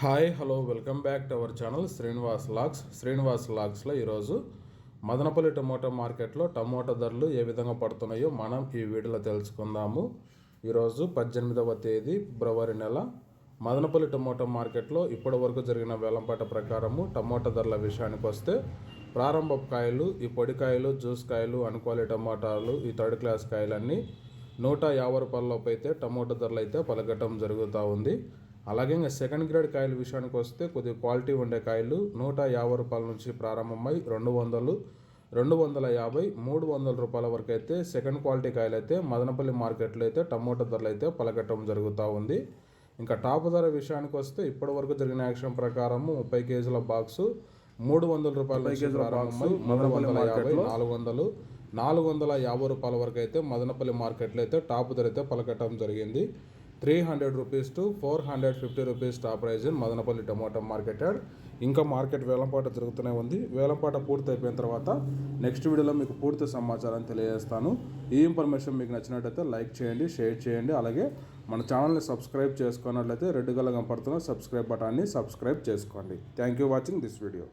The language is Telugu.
Hi hello welcome back to our channel Srinivas లాగ్స్లో ఈరోజు మదనపల్లి టమోటా మార్కెట్లో టమోటా ధరలు ఏ విధంగా పడుతున్నాయో మనం ఈ వీడియోలో తెలుసుకుందాము. ఈరోజు 18వ తేదీ ఫిబ్రవరి నెల మదనపల్లి టమోటా మార్కెట్లో ఇప్పటి వరకు జరిగిన వేలంపాట ప్రకారము టమోటా ధరల విషయానికి వస్తే ప్రారంభ కాయలు, ఈ పొడికాయలు, జ్యూస్ కాయలు, అనుకోలి టమోటాలు, ఈ థర్డ్ క్లాస్ కాయలన్నీ 150 రూపాయలలోపు అయితే టమోటా ధరలు అయితే పలకటం జరుగుతూ ఉంది. అలాగే ఇంకా సెకండ్ గ్రేడ్ కాయల విషయానికి వస్తే కొద్దిగా క్వాలిటీ ఉండే కాయలు 150 రూపాయల నుంచి ప్రారంభమై 200, 250, 300 రూపాయల వరకు అయితే సెకండ్ క్వాలిటీ కాయలు అయితే మదనపల్లి మార్కెట్లో అయితే టమోటా ధరలు అయితే పలకటం జరుగుతూ ఉంది. ఇంకా టాప్ ధర విషయానికి వస్తే ఇప్పటి వరకు జరిగిన యాక్షన్ ప్రకారము 30 కేజీల బాక్సు 300 రూపాయల నుంచి ప్రారంభమై 350, 400, 450 రూపాయల వరకు అయితే మదనపల్లి మార్కెట్లో అయితే టాప్ ధర అయితే పలకటం జరిగింది. 300 rupees to 450 rupees top price in Madanapalle tomato market yard. ఇంకా మార్కెట్ వేలంపాట జరుగుతూనే ఉంది. వేలంపాట పూర్తి అయిపోయిన తర్వాత నెక్స్ట్ వీడియోలో మీకు పూర్తి సమాచారం తెలియజేస్తాను. ఈ ఇన్ఫర్మేషన్ మీకు నచ్చినట్లయితే లైక్ చేయండి, షేర్ చేయండి. అలాగే మన ఛానల్ని సబ్స్క్రైబ్ చేసుకున్నట్లయితే రెడ్ కలర్ కనపడుతున్న సబ్స్క్రైబ్ బటన్ని సబ్స్క్రైబ్ చేసుకోండి. Thank you watching this video.